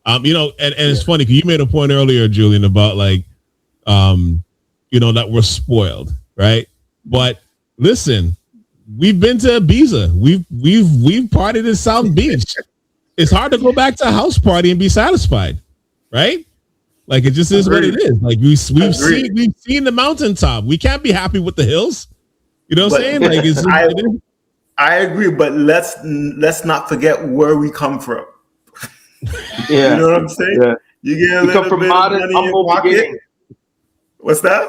And it's funny because you made a point earlier, Julian, about like, that we're spoiled, right? But listen, we've been to Ibiza. We've partied in South Beach. It's hard to go back to a house party and be satisfied, right? Like it just is what it is. Like we've seen the mountaintop. We can't be happy with the hills. You know what I'm saying? Like I agree, but let's not forget where we come from. Yeah. You know what I'm saying? Yeah. You get a little bit of money in your pocket. What's that?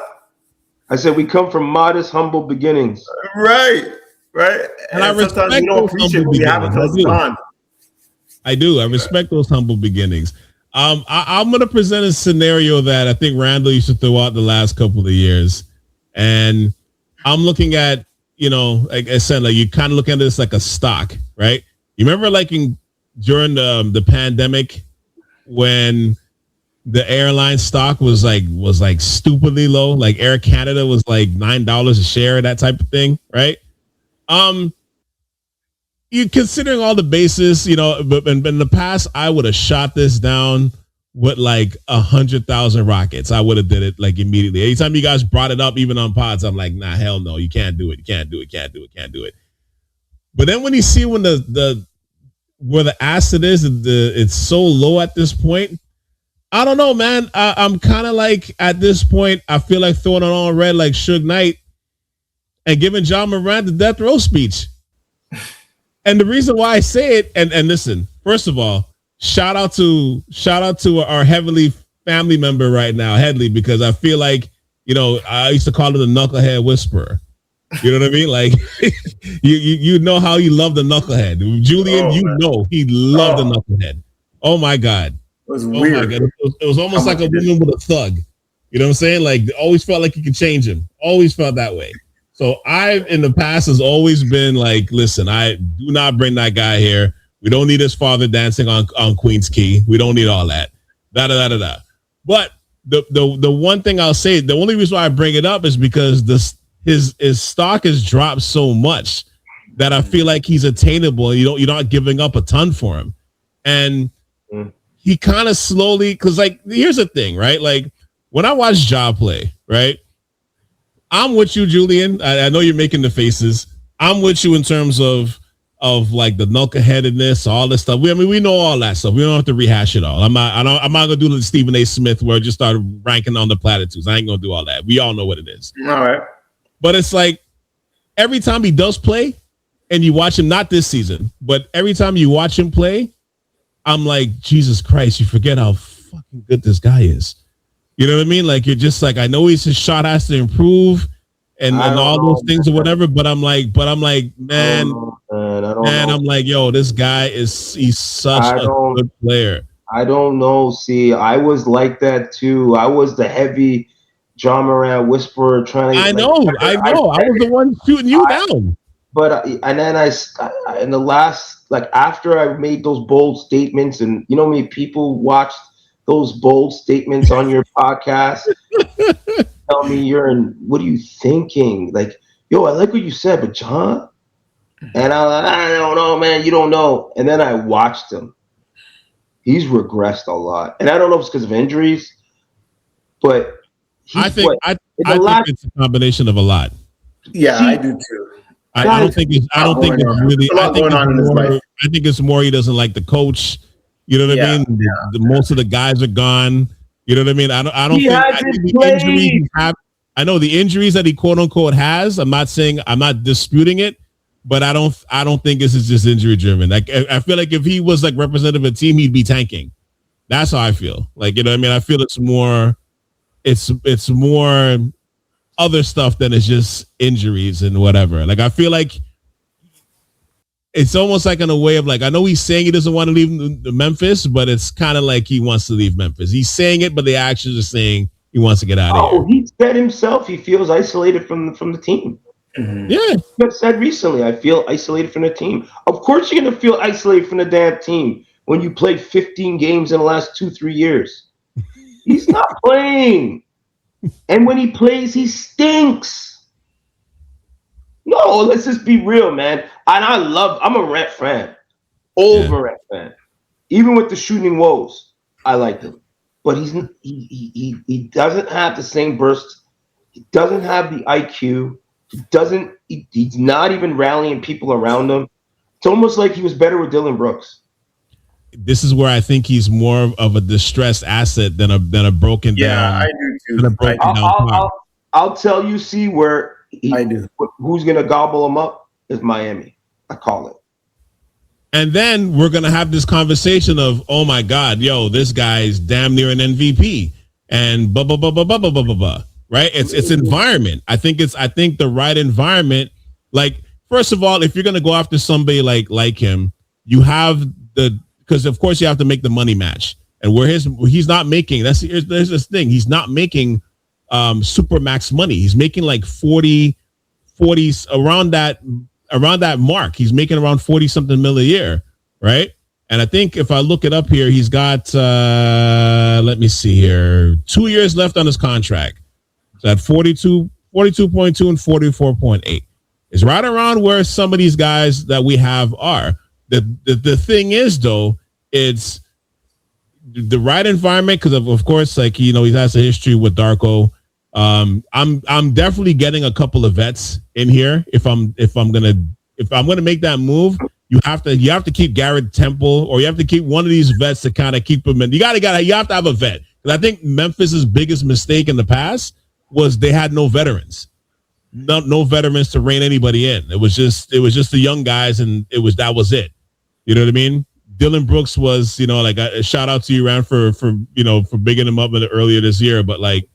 I said we come from modest, humble beginnings. Right. And I respect we don't appreciate what we have until it's gone. I do. I respect those humble beginnings. I'm going to present a scenario that I think Randall used to throw out the last couple of years. And I'm looking at, like I said, like you kind of look at this like a stock, right? You remember like during the pandemic when the airline stock was like stupidly low, like Air Canada was like $9 a share, that type of thing, right? You considering all the bases, but in the past, I would have shot this down with like 100,000 rockets. I would have did it like immediately. Anytime you guys brought it up, even on pods, I'm like, nah, hell no, you can't do it. You can't do it. But then when you see when where the asset is, it's so low at this point. I don't know, man. I'm kind of like at this point, I feel like throwing it on red like Suge Knight and giving Ja Morant the death row speech. And the reason why I say it, and listen, first of all, shout out to our heavily family member right now, Headley, because I feel like, I used to call it the knucklehead whisperer. You know what I mean? Like you know how he loved the knucklehead. Julian, he loved the knucklehead. Oh my God. It was weird. It was almost like a woman with a thug. You know what I'm saying? Like always felt like you could change him. Always felt that way. So in the past has always been like, listen, I do not bring that guy here. We don't need his father dancing on Queen's Key. We don't need all that. Da. But the one thing I'll say, the only reason why I bring it up is because his stock has dropped so much that I feel like he's attainable. You're not giving up a ton for him. And he kind of slowly, because like, here's the thing, right? Like when I watch Ja play, right? I'm with you, Julian. I know you're making the faces. I'm with you in terms of like the knuckleheadedness, all this stuff. We know all that stuff. We don't have to rehash it all. I'm not gonna do the Stephen A. Smith where I just started ranking on the platitudes. I ain't gonna do all that. We all know what it is. All right. But it's like every time he does play, and you watch him, not this season, but every time you watch him play, I'm like, Jesus Christ, you forget how fucking good this guy is. You know what I mean? Like, you're just like, I know his shot has to improve and all those things or whatever, but I'm like, man, I'm like, yo, this guy he's such a good player. I don't know. See, I was like that too. I was the heavy Ja Morant whisperer trying to. I know. I was the one shooting you down. But and then I in the last, like after I made those bold statements, and many people watched those bold statements on your podcast. Tell me what are you thinking? Like, yo, I like what you said, but John, and I don't know, man, you don't know. And then I watched him. He's regressed a lot, and I don't know if it's because of injuries, but I think it's a combination of a lot. Yeah, I do too. I don't think it's really. I think it's more he doesn't like the coach. You know what I mean? Yeah. Most of the guys are gone. You know what I mean? I think the injuries I know the injuries that he quote unquote has. I'm not disputing it, but I don't think this is just injury driven. Like I feel like if he was like representative of a team, he'd be tanking. That's how I feel. Like, you know what I mean? I feel it's more other stuff than it's just injuries and whatever. Like, I feel like it's almost like in a way of like, I know he's saying he doesn't want to leave Memphis, but it's kind of like he wants to leave Memphis. He's saying it, but the actions are saying he wants to get out of here. He said himself he feels isolated from the team. Mm-hmm. Yeah. He said recently, I feel isolated from the team. Of course you're going to feel isolated from the damn team when you played 15 games in the last 2-3 years. He's not playing. And when he plays, he stinks. No, let's just be real, man. And I'm a Rent fan. Rent fan. Even with the shooting woes. I liked him, but he doesn't have the same burst. He doesn't have the IQ. He's not even rallying people around him. It's almost like he was better with Dylan Brooks. This is where I think he's more of a distressed asset than a broken down. Yeah, I do too. I'll tell you, see where I do. Who's gonna gobble him up is Miami. I call it. And then we're gonna have this conversation of, oh my God, yo, this guy's damn near an MVP, and blah blah blah blah blah blah blah blah. Right? It's environment. I think the right environment. Like, first of all, if you're gonna go after somebody like him, you have because of course you have to make the money match, and he's not making. There's this thing. He's not making super max money. He's making like 40 around that mark. He's making around 40 something mil a year, right? And I think if I look it up here, he's got let me see here, 2 years left on his contract. So at 42.2 and 44.8. It's right around where some of these guys that we have are. The thing is, though, it's the right environment because of course, like, you know, he has a history with Darko. I'm definitely getting a couple of vets in here. If I'm gonna make that move, you have to keep Garrett Temple, or you have to keep one of these vets to kind of keep him in. You have to have a vet. Because I think Memphis's biggest mistake in the past was they had no veterans. No veterans to rein anybody in. It was just the young guys, and that was it. You know what I mean? Dylan Brooks was, you know, like a shout out to you, Rand, for bigging him up earlier this year, but like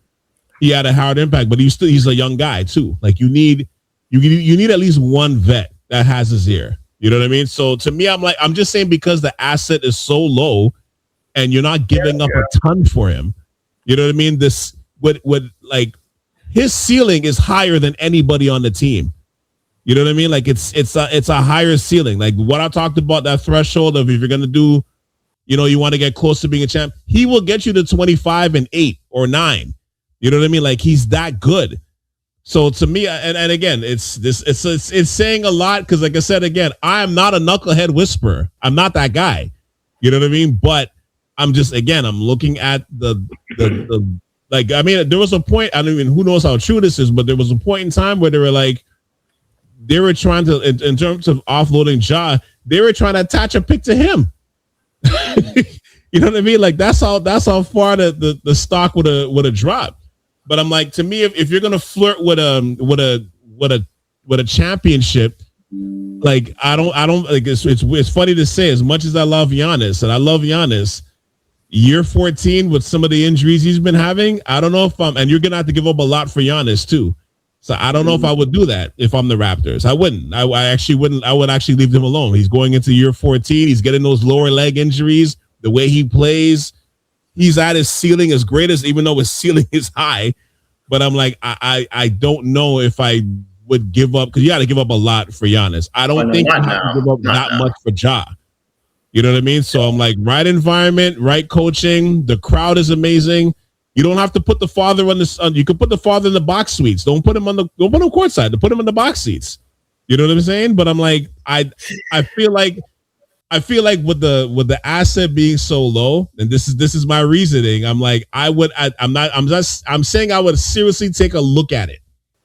he had a hard impact. But he's a young guy too. Like you need at least one vet that has his ear. You know what I mean? So to me, I'm just saying, because the asset is so low, and you're not giving up a ton for him. You know what I mean? This would like his ceiling is higher than anybody on the team. You know what I mean? Like it's a higher ceiling. Like what I talked about, that threshold of if you're gonna do, you know, you want to get close to being a champ, he will get you to 25 and 8 or 9. You know what I mean? Like he's that good. So to me, and again, it's saying a lot because, like I said, again, I am not a knucklehead whisperer. I'm not that guy. You know what I mean? But I'm just, again, I'm looking at the like, I mean, there was a point, I don't even, who knows how true this is, but there was a point in time where they were trying to, in terms of offloading Ja, they were trying to attach a pick to him. You know what I mean? Like that's how far the stock would have dropped. But I'm like, to me, if you're gonna flirt with a championship, like I don't like it's funny to say, as much as I love Giannis, and I love Giannis, year 14 with some of the injuries he's been having, I don't know if and you're gonna have to give up a lot for Giannis too. So I don't know if I would do that if I'm the Raptors. I wouldn't. I actually wouldn't. I would actually leave him alone. He's going into year 14. He's getting those lower leg injuries. The way he plays, he's at his ceiling, as great as, even though his ceiling is high. But I'm like, I don't know if I would give up, because you got to give up a lot for Giannis. I don't think you have to give up that much for Ja. You know what I mean? So I'm like, right environment, right coaching. The crowd is amazing. You don't have to put the father on this. You can put the father in the box suites. Don't put him courtside. Put him in the box seats. You know what I'm saying? But I'm like, I feel like with the asset being so low, and this is my reasoning. I'm like, I'm saying I would seriously take a look at it.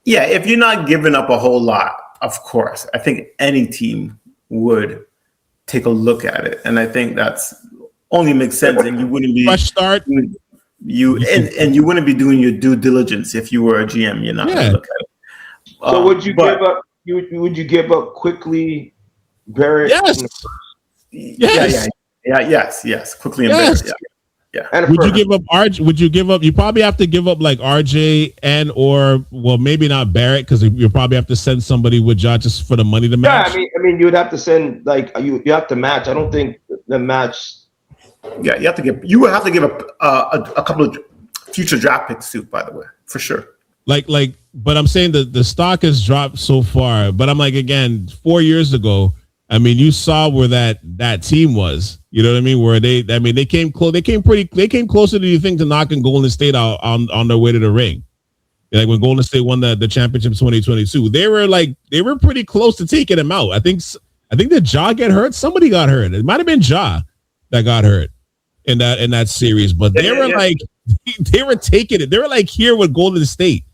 Yeah, if you're not giving up a whole lot, of course, I think any team would take a look at it, and I think that's only makes sense. And you wouldn't be fresh start. You wouldn't be doing your due diligence if you were a GM. You're not going to look at it. So would you give up? Would you give up quickly, Barrett? Yes. Yes. Quickly and Barrett. Yeah. And would you give up RJ? Would you give up? You probably have to give up like RJ or maybe not Barrett, because you probably have to send somebody with Ja just for the money to match. Yeah, I mean, you would have to send, like, you have to match. I don't think the match. Yeah, you would have to give up a couple of future draft picks too, by the way, for sure. But I'm saying that the stock has dropped so far. But I'm like, again, 4 years ago, I mean, you saw where that team was. You know what I mean? Where they came close. They came closer to, you think, to knocking Golden State out on their way to the ring. Like when Golden State won the championship 2022, they were pretty close to taking them out. I think did Ja get hurt? Somebody got hurt. It might have been Ja that got hurt in that series, but they were like they were taking it. They were like here with Golden State.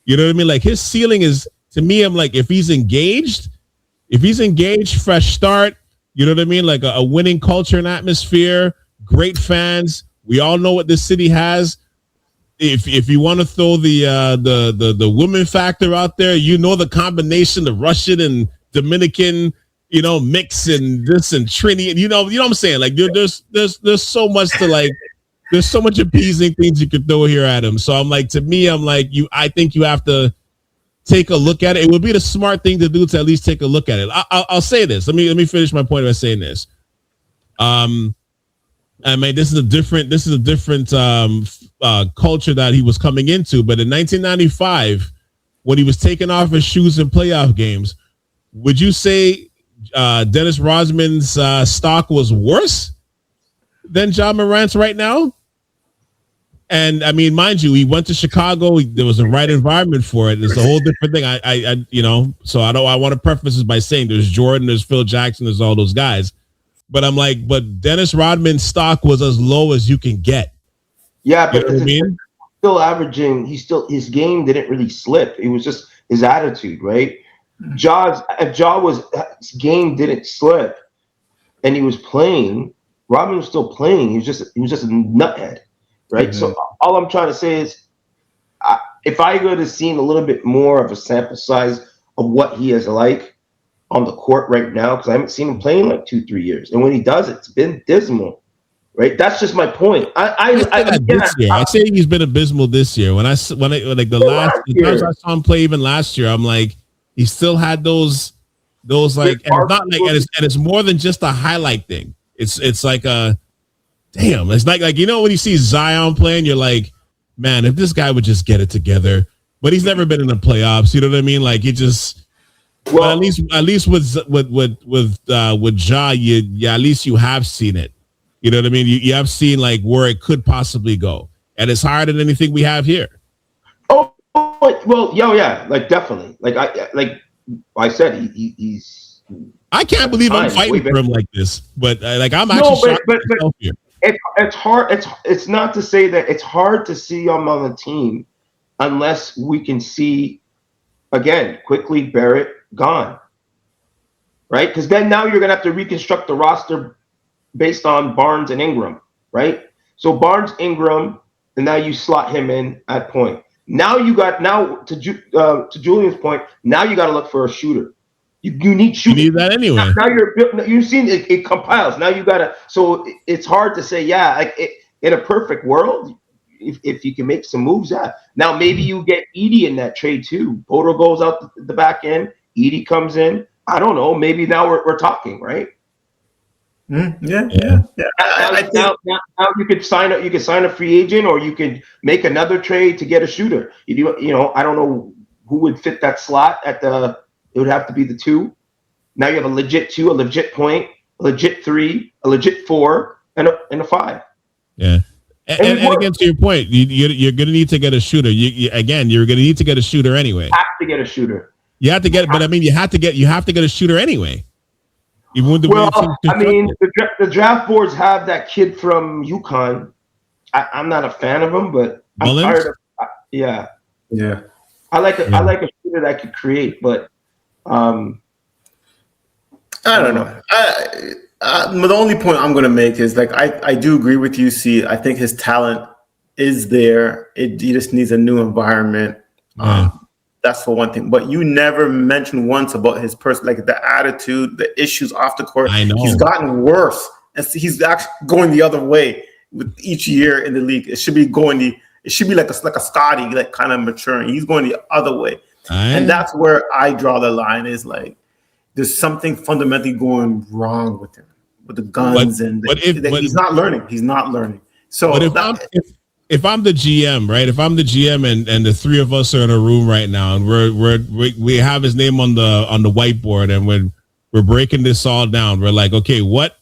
You know what I mean? Like his ceiling is, to me, I'm like, if he's engaged, fresh start, you know what I mean? Like a winning culture and atmosphere, great fans. We all know what this city has. If you want to throw the woman factor out there, you know the combination, the Russian and Dominican, you know, mix and this and Trini, and you know what I'm saying? Like there's so much to like. There's so much appeasing things you could throw here at him. So I'm like, to me, I'm like, I think you have to take a look at it. It would be the smart thing to do to at least take a look at it. I'll say this. Let me finish my point by saying this. I mean, this is a different culture that he was coming into. But in 1995, when he was taking off his shoes in playoff games, would you say Dennis Rodman's stock was worse than Ja Morant's right now? And I mean, mind you, he went to Chicago. There was a right environment for it. It's a whole different thing. I you know, so I want to preface this by saying there's Jordan, there's Phil Jackson, there's all those guys. But I'm like, but Dennis Rodman's stock was as low as you can get. Yeah, but you know what I mean? Still averaging. His game didn't really slip. It was just his attitude, right? His game didn't slip, and he was playing. Rodman was still playing. He was just a nuthead, right? Mm-hmm. So all I'm trying to say is, if I go to seeing a little bit more of a sample size of what he is like on the court right now, because I haven't seen him playing in like 2-3 years, and when he does, it's been dismal, right? That's just my point. I'd say he's been abysmal this year. When I like the times I saw him play even last year, I'm like, he still had those like, and it's not like, and it's more than just a highlight thing. It's like a damn. It's like you know when you see Zion playing, you're like, man, if this guy would just get it together. But he's never been in the playoffs. You know what I mean? Like he just. Well, but at least with Ja, you at least you have seen it. You know what I mean? You have seen like where it could possibly go, and it's higher than anything we have here. Oh well, yeah, like definitely. Like I said, he's. I can't believe I'm fighting for him like this, but like I'm actually shocked myself here. It's hard. It's not to say that it's hard to see him on the team unless we can see again quickly Barrett gone, right? Because then now you're gonna have to reconstruct the roster based on Barnes and Ingram, right? So Barnes, Ingram, and now you slot him in at point. Now to Julian's point, now you got to look for a shooter. You need shooting. You need that anyway. Now you've seen it compiles. Now you got to. So it's hard to say. Yeah, like in a perfect world, if you can make some moves, now maybe you get Edie in that trade too. Poto goes out the back end. Edie comes in. I don't know. Maybe now we're talking, right? Yeah. Now you could sign up. You could sign a free agent, or you could make another trade to get a shooter. You know, I don't know who would fit that slot at the. It would have to be the 2. Now you have a legit 2, a legit point, a legit 3, a legit 4, and a 5. Yeah. And again, to your point, you're going to need to get a shooter. You're going to need to get a shooter anyway. Have to get a shooter. You have to get, but I mean, you have to get a shooter anyway. I mean, the draft boards have that kid from UConn. I'm not a fan of him, but I'm tired of. Yeah. I like a shooter that could create, but. I don't know. The only point I'm going to make is like I do agree with you. See, I think his talent is there. He just needs a new environment. That's for one thing. But you never mentioned once about his person, like the attitude, the issues off the court. I know he's gotten worse, and he's actually going the other way with each year in the league. It should be like a Scotty, like kind of maturing. He's going the other way. And that's where I draw the line is like there's something fundamentally going wrong with him, with the guns he's not learning. He's not learning. So but if I'm the GM, right? If I'm the GM and the 3 of us are in a room right now and we have his name on the whiteboard and we're breaking this all down, we're like, okay, what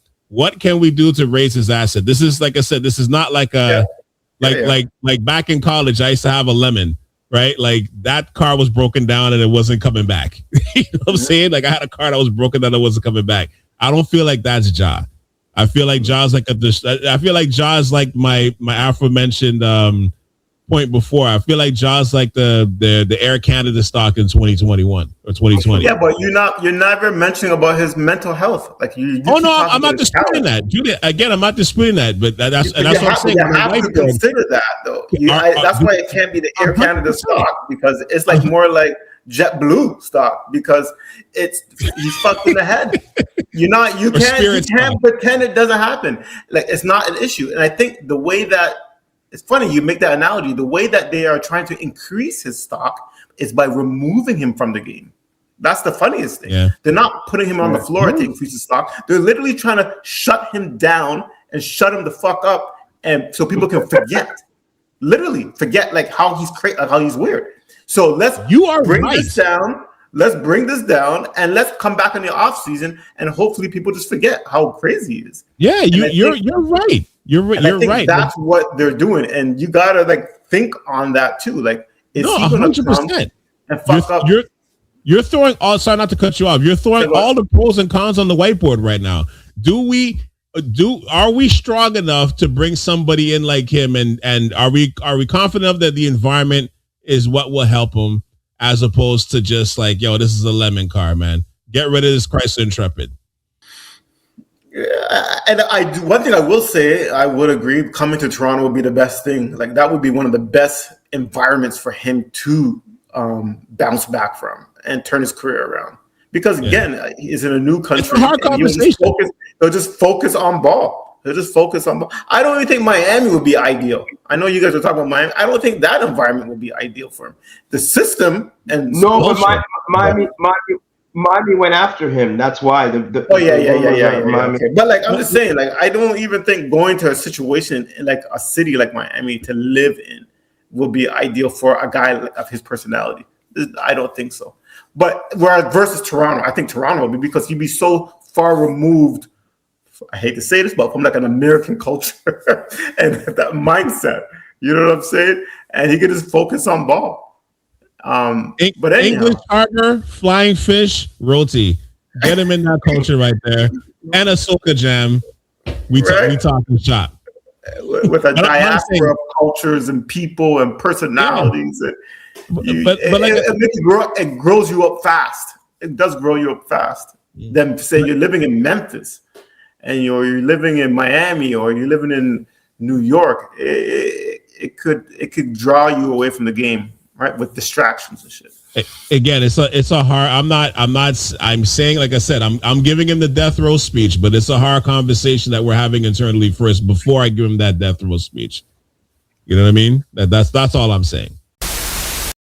can we do to raise his asset? This is like I said, this is not like like back in college, I used to have a lemon. Right? Like that car was broken down and it wasn't coming back. You know what I'm saying? Like I had a car that was broken down and it wasn't coming back. I don't feel like that's Ja. I feel like Ja's like I feel like Ja's like my aforementioned point before. I feel like Ja's like the Air Canada stock in 2021 or 2020. Yeah, but you're never mentioning about his mental health. Like you oh no, I'm not disputing that. Judy, again, I'm not disputing that. But that's what I'm saying. You have to consider that though. That's why it can't be the Air Canada stock, because it's like more like JetBlue stock, because he's fucked in the head. You can't pretend it doesn't happen. Like it's not an issue. And I think the way that it's funny you make that analogy, the way that they are trying to increase his stock is by removing him from the game. That's the funniest thing. Yeah. They're not putting him on the floor to increase his stock. They're literally trying to shut him down and shut him the fuck up, and so people can forget. Literally forget like how he's crazy, how he's weird. So let's bring this down. Let's bring this down, and let's come back in the off season, and hopefully people just forget how crazy he is. Yeah, you're right. You're right. That's what they're doing, and you gotta like think on that too. Like, is he gonna 100%. Come and fuck up? You're throwing all. Sorry, not to cut you off. You're throwing all the pros and cons on the whiteboard right now. Are we strong enough to bring somebody in like him, and are we confident enough that the environment is what will help him, as opposed to just like, yo, this is a lemon car, man. Get rid of this Chrysler Intrepid. Yeah, and one thing I will say, I would agree, coming to Toronto would be the best thing. Like that would be one of the best environments for him to bounce back from and turn his career around. Because again, he's in a new country. It's a hard conversation. They'll just focus on ball. I don't even think Miami would be ideal. I know you guys are talking about Miami. I don't think that environment would be ideal for him. The system and but Miami went after him. That's why. Yeah. Okay. But like I'm just saying, like I don't even think going to a situation in like a city like Miami to live in will be ideal for a guy of his personality. I don't think so. But whereas versus Toronto, I think Toronto would be, because he'd be so far removed. I hate to say this, but from like an American culture and that mindset, you know what I'm saying? And he could just focus on ball. But anyhow. English Harbor, Flying Fish, Roti. Get him in that culture right there. And a soca jam. We talking shop. With a diaspora of cultures and people and personalities. Yeah. It grows you up fast. It does grow you up fast. Then say you're living in Memphis and you're living in Miami or you're living in New York, it could draw you away from the game, right? With distractions and shit. Again, it's a hard. I'm saying, like I said, I'm giving him the death row speech, but it's a hard conversation that we're having internally first before I give him that death row speech. You know what I mean? That's all I'm saying.